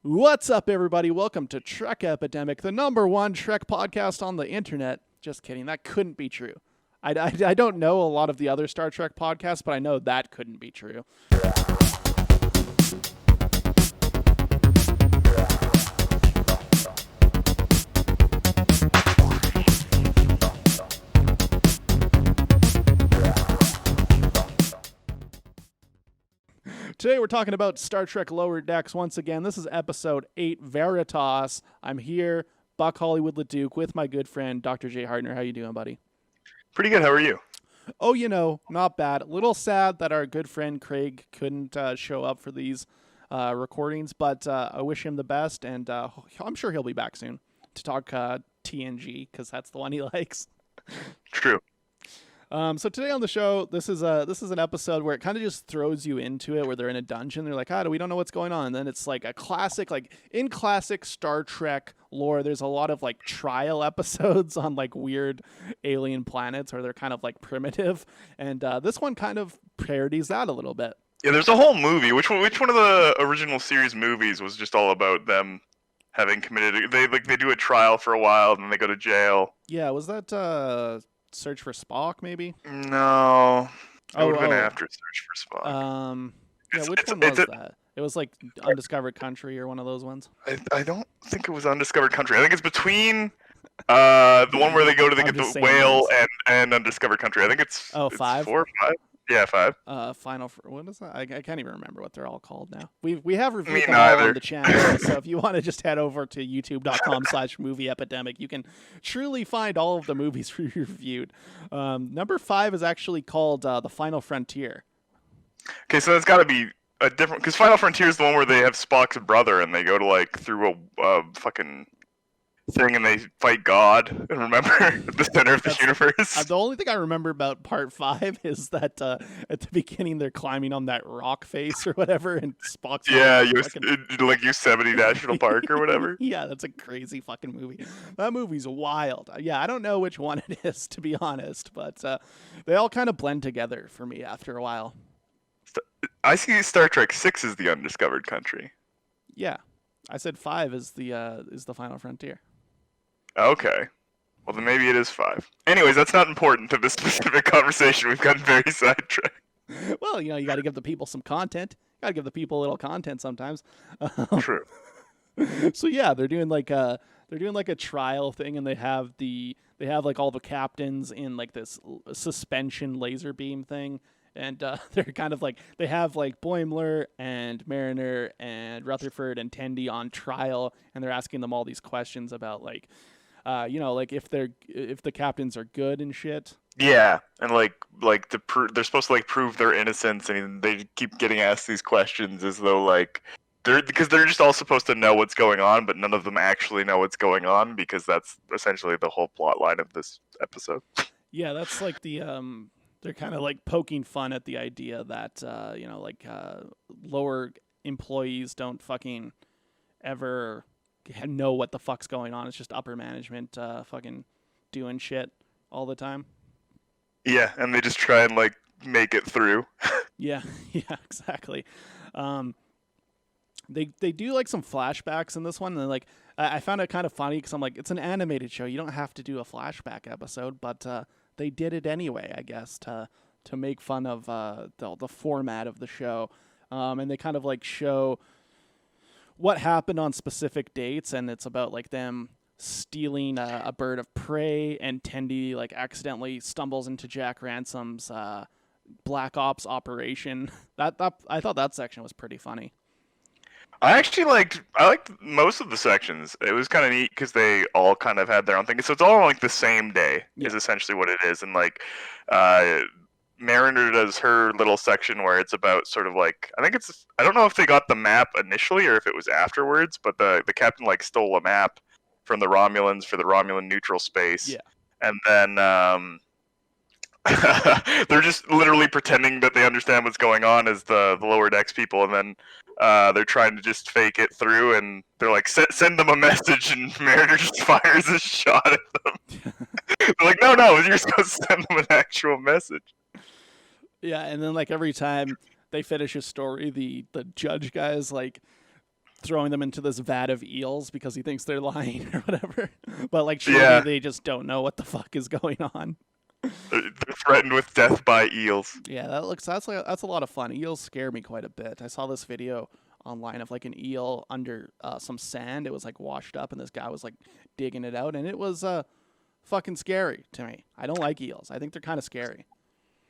What's up, everybody? Welcome to Trek Epidemic, the #1 Trek podcast on the internet. Just kidding. That couldn't be true. I don't know a lot of the other Star Trek podcasts, but I know that couldn't be true. Today we're talking about Star Trek Lower Decks once again. This is episode 8, Veritas. I'm here, Buck Hollywood LeDuc, with my good friend, Dr. J. Hardner. How you doing, buddy? Pretty good. How are you? Oh, not bad. A little sad that our good friend Craig couldn't show up for these recordings, but I wish him the best, and I'm sure he'll be back soon to talk TNG, because that's the one he likes. True. So today on the show, this is an episode where it kind of just throws you into it, where they're in a dungeon. They're like, we don't know what's going on. And then it's like a classic, like in classic Star Trek lore, there's a lot of like trial episodes on like weird alien planets where they're kind of like primitive. And this one kind of parodies that a little bit. Yeah, there's a whole movie. Which one of the original series movies was just all about them having committed? They do a trial for a while, and then they go to jail. Yeah, was that Search for Spock, maybe? No. It would have been after Search for Spock. Which one was that? It was like Undiscovered Country or one of those ones. I don't think it was Undiscovered Country. I think it's between the one where they go to get the whale and Undiscovered Country. I think it's 5? 4 or 5. Yeah, 5. What is that? I can't even remember what they're all called now. We have reviewed them neither. all on the channel, so if you want to just head over to youtube.com/movie epidemic, you can truly find all of the movies we reviewed. Number 5 is actually called The Final Frontier. Okay, so that's got to be a different, because Final Frontier is the one where they have Spock's brother and they go to like through a fucking thing and they fight God, and remember at the center of the universe. The only thing I remember about part 5 is that at the beginning they're climbing on that rock face or whatever, and Spock's like Yosemite National Park or whatever. Yeah, that's a crazy fucking movie. That movie's wild. Yeah, I don't know which one it is, to be honest, but they all kind of blend together for me after a while. I see Star Trek 6 is the Undiscovered Country. Yeah, I said 5 is the Final Frontier. Okay. Well, then maybe it is 5. Anyways, that's not important to this specific conversation. We've gotten very sidetracked. Well, you got to give the people some content. Got to give the people a little content sometimes. True. So yeah, they're doing like a trial thing, and they have like all the captains in like this suspension laser beam thing. And they're kind of like, they have like Boimler and Mariner and Rutherford and Tendi on trial, and they're asking them all these questions about like, like if the captains are good and shit. Yeah, and they're supposed to like prove their innocence, and they keep getting asked these questions as though like they're just all supposed to know what's going on, but none of them actually know what's going on, because that's essentially the whole plot line of this episode. Yeah, that's like the they're kind of like poking fun at the idea that lower employees don't fucking ever know what the fuck's going on. It's just upper management fucking doing shit all the time. Yeah, and they just try and like make it through. Yeah, exactly. They do like some flashbacks in this one, and like I found it kind of funny because I'm like, it's an animated show. You don't have to do a flashback episode, but they did it anyway, I guess, to make fun of the format of the show, and they kind of like show what happened on specific dates, and it's about like them stealing a bird of prey, and Tendi like accidentally stumbles into Jack Ransom's Black Ops operation. That I thought that section was pretty funny. I liked most of the sections. It was kind of neat because they all kind of had their own thing. So it's all like the same day is essentially what it is. And like Mariner does her little section where it's about sort of like, I don't know if they got the map initially or if it was afterwards, but the captain like stole a map from the Romulans for the Romulan neutral space. Yeah. And then they're just literally pretending that they understand what's going on as the lower decks people, and then they're trying to just fake it through, and they're like, send them a message, and Mariner just fires a shot at them. They're like, no, you're supposed to send them an actual message. Yeah, and then like every time they finish a story, the judge guy is like, throwing them into this vat of eels because he thinks they're lying or whatever. But like, surely Yeah. they just don't know what the fuck is going on. They're threatened with death by eels. Yeah, that's a lot of fun. Eels scare me quite a bit. I saw this video online of like an eel under some sand. It was like washed up, and this guy was like digging it out, and it was fucking scary to me. I don't like eels. I think they're kind of scary.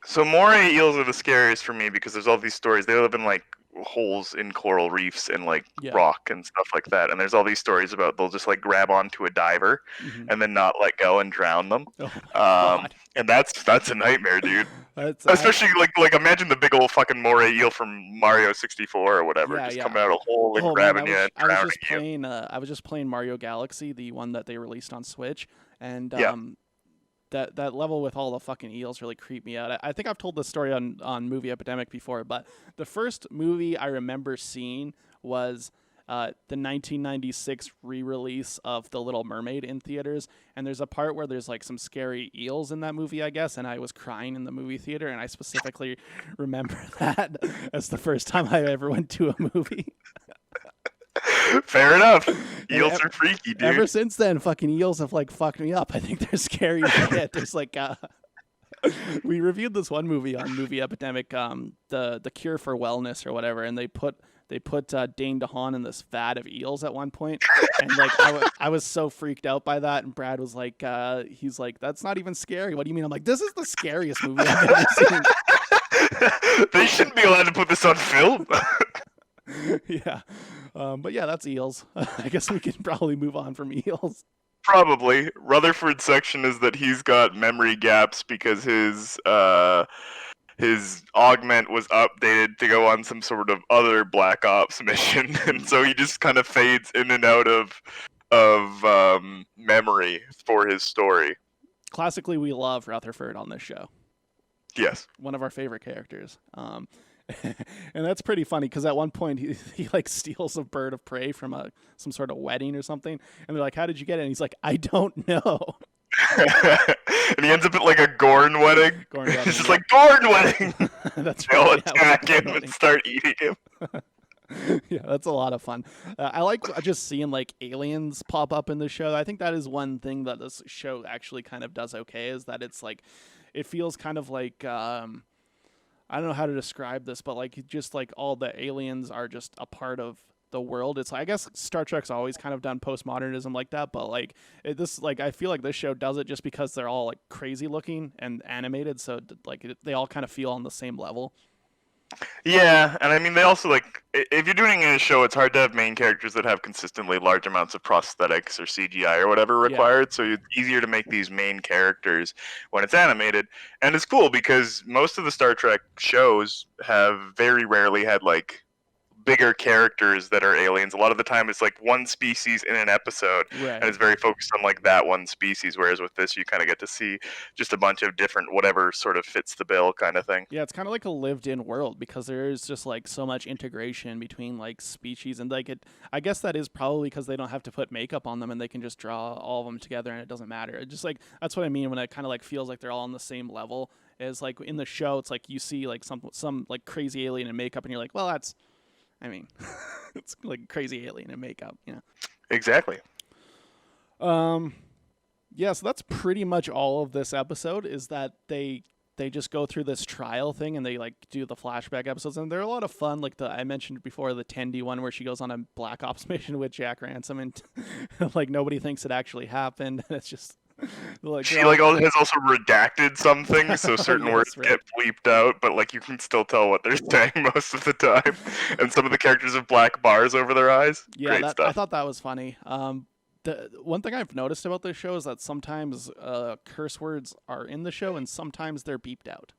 So moray eels are the scariest for me because there's all these stories. They live in like holes in coral reefs and like rock and stuff like that. And there's all these stories about they'll just like grab onto a diver and then not let go and drown them. Oh, and that's a nightmare, dude. Especially like imagine the big old fucking moray eel from Mario 64 or whatever, coming out of a hole and grabbing you and drowning you. I was just playing Mario Galaxy, the one that they released on Switch, and that level with all the fucking eels really creeped me out. I think I've told this story on Movie Epidemic before, but the first movie I remember seeing was the 1996 re-release of The Little Mermaid in theaters, and there's a part where there's like some scary eels in that movie, I guess, and I was crying in the movie theater, and I specifically remember that as the first time I ever went to a movie. Fair enough. Eels are freaky, dude. Ever since then, fucking eels have like fucked me up. I think they're scary as shit. There's like we reviewed this one movie on Movie Epidemic, the Cure for Wellness or whatever, and they put Dane DeHaan in this vat of eels at one point, and like I was so freaked out by that, and Brad was like, he's like, that's not even scary. What do you mean? I'm like, this is the scariest movie I've ever seen. They shouldn't be allowed to put this on film. Yeah. But yeah, that's eels. I guess we can probably move on from eels. Probably. Rutherford's section is that he's got memory gaps because his augment was updated to go on some sort of other Black Ops mission, and so he just kind of fades in and out of memory for his story. Classically, we love Rutherford on this show. Yes. One of our favorite characters. And that's pretty funny because at one point he like steals a bird of prey from some sort of wedding or something, and they're like, "How did you get it?" And he's like, "I don't know." And he ends up at like a Gorn wedding. He's just like, "Gorn wedding." That's right. They'll attack him and start eating him. Yeah, that's a lot of fun. I like just seeing like aliens pop up in the show. I think that is one thing that this show actually kind of does okay, is that it's like, it feels kind of like I don't know how to describe this, but like just like all the aliens are just a part of the world. It's I guess Star Trek's always kind of done postmodernism like that, but like I feel like this show does it just because they're all like crazy looking and animated, so like they all kind of feel on the same level. Yeah, and I mean, they also, like, if you're doing a show, it's hard to have main characters that have consistently large amounts of prosthetics or CGI or whatever required, so it's easier to make these main characters when it's animated. And it's cool because most of the Star Trek shows have very rarely had, like, bigger characters that are aliens. A lot of the time it's like one species in an episode, and it's very focused on like that one species, whereas with this you kind of get to see just a bunch of different whatever sort of fits the bill kind of thing. Yeah, it's kind of like a lived-in world because there is just like so much integration between like species, and like I guess that is probably because they don't have to put makeup on them and they can just draw all of them together and it doesn't matter. It just like, that's what I mean when it kind of like feels like they're all on the same level. Is like in the show it's like you see like some like crazy alien in makeup and you're like, well, that's, I mean, it's like crazy alien in makeup, you know. Exactly. Yeah, so that's pretty much all of this episode, is that they just go through this trial thing and they like do the flashback episodes, and they're a lot of fun. Like I mentioned before, the Tendi one where she goes on a Black Ops mission with Jack Ransom and like nobody thinks it actually happened. And it's just like, she like has also redacted some things, so certain words get bleeped out, but like you can still tell what they're saying most of the time. And some of the characters have black bars over their eyes. Yeah, great stuff. I thought that was funny. The one thing I've noticed about this show is that sometimes curse words are in the show and sometimes they're beeped out.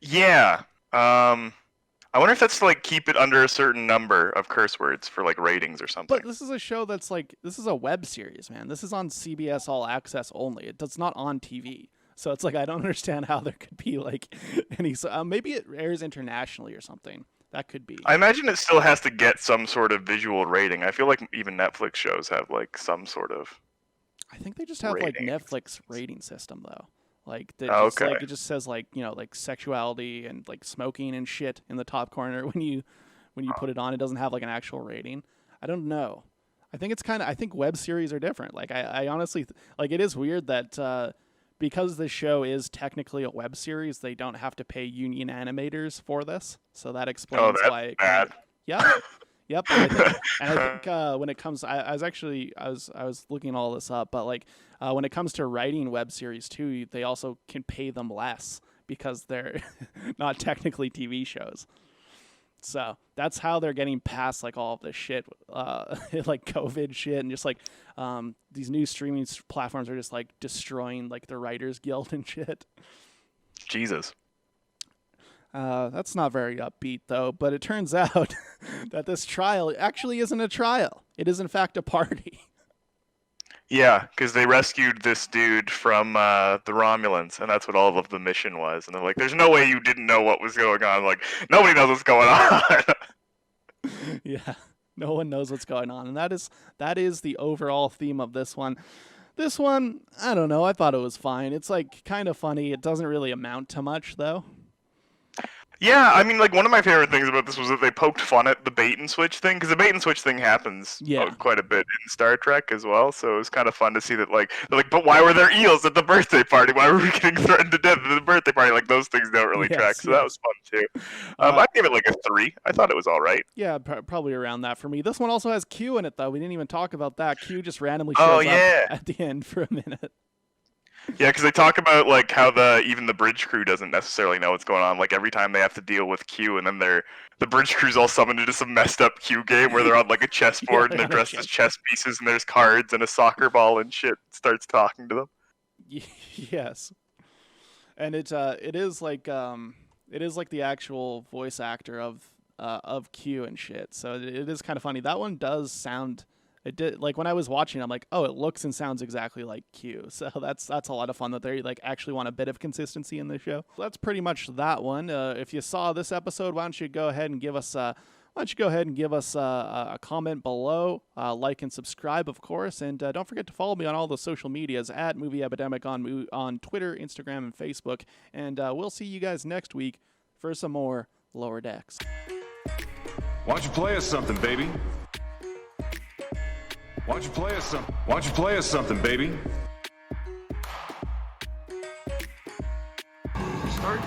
Yeah. I wonder if that's to like keep it under a certain number of curse words for like ratings or something. But this is a show that's like, this is a web series, man. This is on CBS All Access only. It's not on TV. So it's like, I don't understand how there could be like any, maybe it airs internationally or something. That could be. I imagine it still has to get some sort of visual rating. I feel like even Netflix shows have like some sort of I think they just have rating. like Netflix rating system though. Like, just, like it just says like, you know, like sexuality and like smoking and shit in the top corner when you when you put it on. It doesn't have like an actual rating. I don't know. I think it's kind of. I think web series are different. Like I honestly like it is weird that because the show is technically a web series, they don't have to pay union animators for this. So that explains why. It bad. Yeah. Yep. And I think when it comes, I was looking all this up, but like when it comes to writing web series too, they also can pay them less because they're not technically TV shows. So that's how they're getting past like all of this shit, like COVID shit, and just like these new streaming platforms are just like destroying like the Writers Guild and shit. Jesus. That's not very upbeat though, but it turns out that this trial actually isn't a trial. It is in fact a party. Yeah, because they rescued this dude from the Romulans, and that's what all of the mission was. And they're like, "There's no way you didn't know what was going on." Like, nobody knows what's going on. Yeah, no one knows what's going on, and that is the overall theme of this one. This one, I don't know. I thought it was fine. It's like kind of funny. It doesn't really amount to much though. Yeah, I mean, like, one of my favorite things about this was that they poked fun at the bait and switch thing, because the bait and switch thing happens quite a bit in Star Trek as well, so it was kind of fun to see that, like, they're like, but why were there eels at the birthday party? Why were we getting threatened to death at the birthday party? Like, those things don't really track, so that was fun, too. I'd give it, like, a 3. I thought it was all right. Yeah, probably around that for me. This one also has Q in it, though. We didn't even talk about that. Q just randomly shows up at the end for a minute. Yeah, because they talk about like how even the bridge crew doesn't necessarily know what's going on. Like every time they have to deal with Q, and then the bridge crew's all summoned into some messed up Q game where they're on like a chessboard and they're dressed as chess pieces, and there's cards and a soccer ball and shit. Starts talking to them. Yes, and it is like the actual voice actor of Q and shit. So it is kind of funny. That one does sound. It did, like when I was watching, I'm like, oh, it looks and sounds exactly like Q. So that's a lot of fun that they like actually want a bit of consistency in the show. That's pretty much that one. If you saw this episode, why don't you go ahead and give us a comment below, like and subscribe, of course, and don't forget to follow me on all the social medias at Movie Epidemic on Twitter, Instagram, and Facebook. And we'll see you guys next week for some more Lower Decks. Why don't you play us something, baby? Why don't you play us something, baby? Start?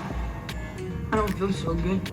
I don't feel so good.